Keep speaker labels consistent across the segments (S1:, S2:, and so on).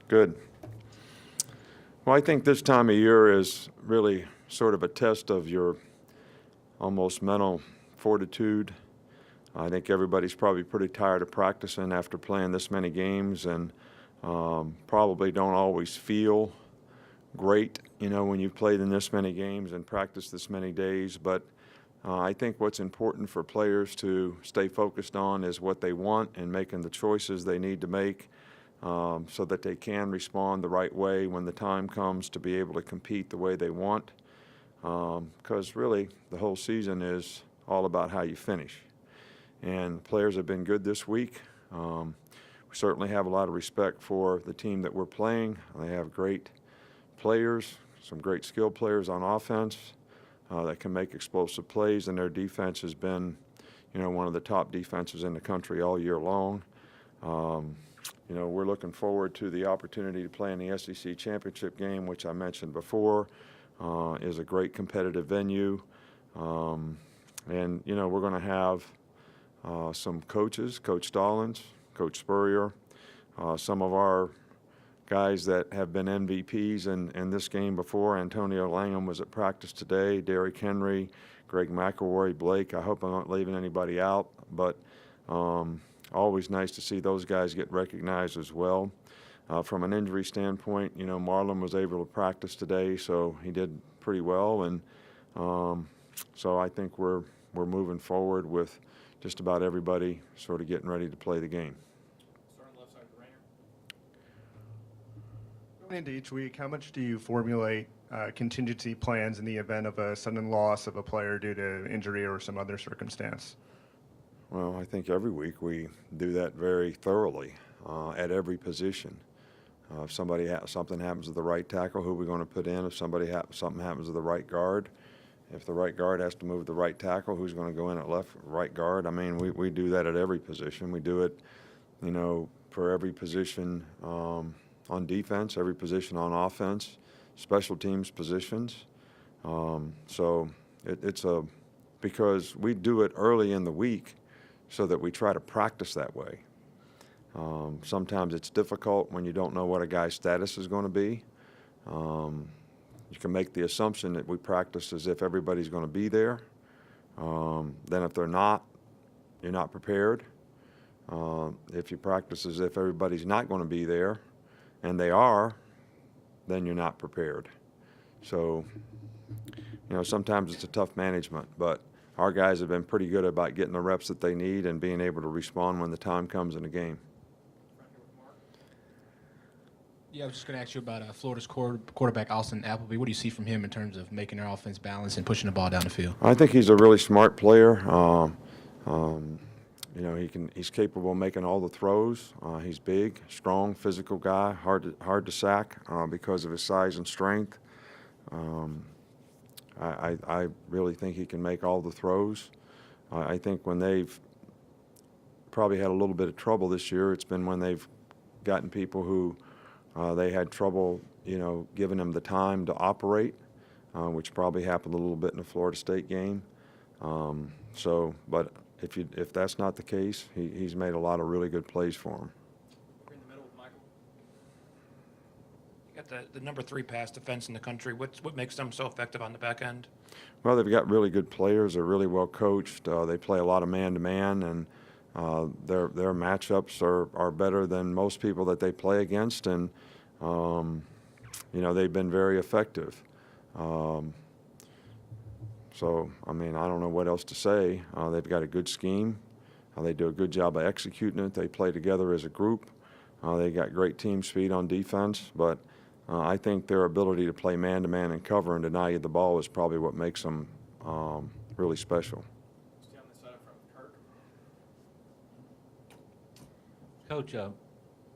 S1: Good. Well, I think this time of year is really sort of a test of your almost mental fortitude. I think everybody's probably pretty tired of practicing after playing this many games and probably don't always feel great, when you've played in this many games and practiced this many days. But I think what's important for players to stay focused on is what they want and making the choices they need to make so that they can respond the right way when the time comes to be able to compete the way they want. Because really the whole season is all about how you finish. And the players have been good this week. We certainly have a lot of respect for the team that we're playing. They have great players, some great skilled players on offense that can make explosive plays, and their defense has been, one of the top defenses in the country all year long. We're looking forward to the opportunity to play in the SEC championship game, which I mentioned before, is a great competitive venue. And, we're going to have some coaches, Coach Stallings, Coach Spurrier, some of our guys that have been MVPs in this game before. Antonio Langham was at practice today, Derrick Henry, Greg McElroy, Blake. I hope I'm not leaving anybody out, but always nice to see those guys get recognized as well. From an injury standpoint, Marlon was able to practice today, so he did pretty well. And so I think we're moving forward with just about everybody sort of getting ready to play the game.
S2: Going into each week, how much do you formulate contingency plans in the event of a sudden loss of a player due to injury or some other circumstance?
S1: Well, I think every week we do that very thoroughly at every position. If something happens to the right tackle, who are we going to put in? If something happens to the right guard, if the right guard has to move the right tackle, who's going to go in at right guard? I mean, we do that at every position. We do it, for every position on defense, every position on offense, special teams positions. So because we do it early in the week so that we try to practice that way. Sometimes it's difficult when you don't know what a guy's status is going to be. You can make the assumption that we practice as if everybody's going to be there. Then if they're not, you're not prepared. If you practice as if everybody's not going to be there, and they are, then you're not prepared. So, sometimes it's a tough management, but our guys have been pretty good about getting the reps that they need and being able to respond when the time comes in the game.
S3: Yeah, I was just going to ask you about Florida's quarterback, Austin Appleby. What do you see from him in terms of making their offense balance and pushing the ball down the field?
S1: I think he's a really smart player. He's capable of making all the throws. He's big, strong, physical guy, hard to sack because of his size and strength. I really think he can make all the throws. I think when they've probably had a little bit of trouble this year, it's been when they've gotten people who they had trouble, giving them the time to operate, which probably happened a little bit in the Florida State game. But if that's not the case, he's made a lot of really good plays for him.
S4: We're in the middle with Michael. You got the number 3 pass defense in the country. What makes them so effective on the back end?
S1: Well, they've got really good players. They're really well coached. They play a lot of man-to-man, and their matchups are better than most people that they play against, and they've been very effective. So, I don't know what else to say. They've got a good scheme. They do a good job of executing it. They play together as a group. They got great team speed on defense, but I think their ability to play man-to-man and cover and deny you the ball is probably what makes them really special.
S4: Stay on this side up front with Kirk.
S5: Coach,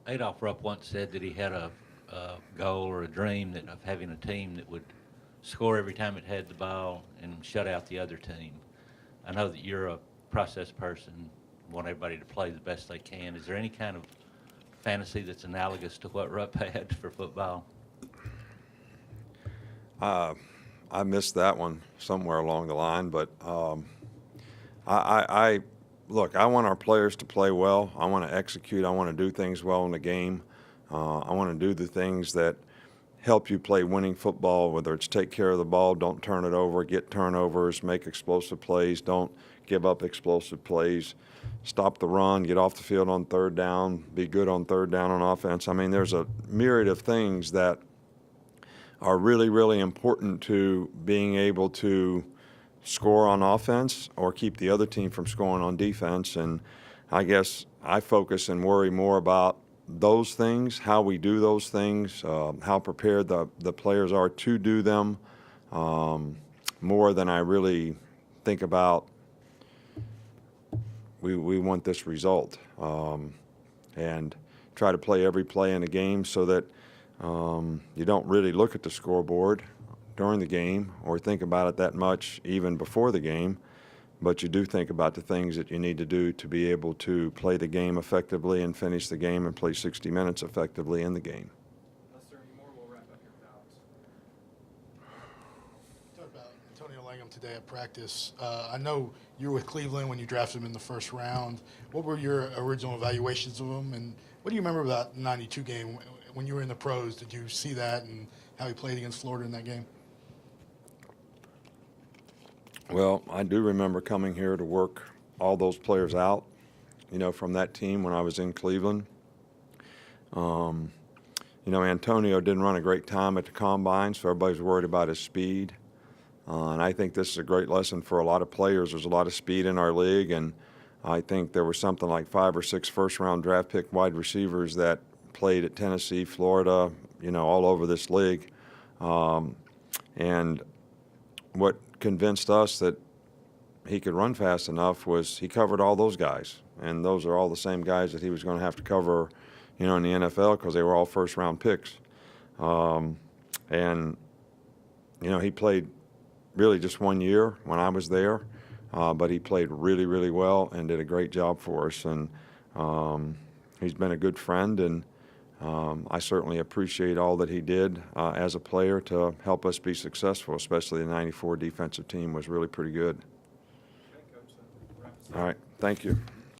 S5: Adolph Rupp once said that he had a goal or a dream of having a team that would score every time it had the ball and shut out the other team. I know that you're a process person, want everybody to play the best they can. Is there any kind of fantasy that's analogous to what Rupp had for football?
S1: I missed that one somewhere along the line, but look, I want our players to play well. I want to execute. I want to do things well in the game. I want to do the things that help you play winning football, whether it's take care of the ball, don't turn it over, get turnovers, make explosive plays, don't give up explosive plays, stop the run, get off the field on third down, be good on third down on offense. I mean, there's a myriad of things that are really, really important to being able to score on offense or keep the other team from scoring on defense. And I guess I focus and worry more about those things, how we do those things, how prepared the players are to do them, more than I really think about we want this result, and try to play every play in the game so that you don't really look at the scoreboard during the game or think about it that much even before the game, but you do think about the things that you need to do to be able to play the game effectively and finish the game and play 60 minutes effectively in the game.
S6: Unless there are any more, we'll wrap up your thoughts.
S7: Talk about Antonio Langham today at practice. I know you were with Cleveland when you drafted him in the first round. What were your original evaluations of him, and what do you remember about the '92 game when you were in the pros? Did you see that and how he played against Florida in that game?
S1: Well, I do remember coming here to work all those players out, from that team when I was in Cleveland. Antonio didn't run a great time at the combine, so everybody's worried about his speed. And I think this is a great lesson for a lot of players. There's a lot of speed in our league, and I think there was something like 5 or 6 first-round draft pick wide receivers that played at Tennessee, Florida, all over this league. And what convinced us that he could run fast enough was he covered all those guys, and those are all the same guys that he was going to have to cover, in the NFL because they were all first-round picks. He played really just 1 year when I was there, but he played really, really well and did a great job for us. And he's been a good friend, and I certainly appreciate all that he did as a player to help us be successful, especially the '94 defensive team was really pretty good.
S6: Okay, Coach, so wrap us up.
S1: All right, thank you.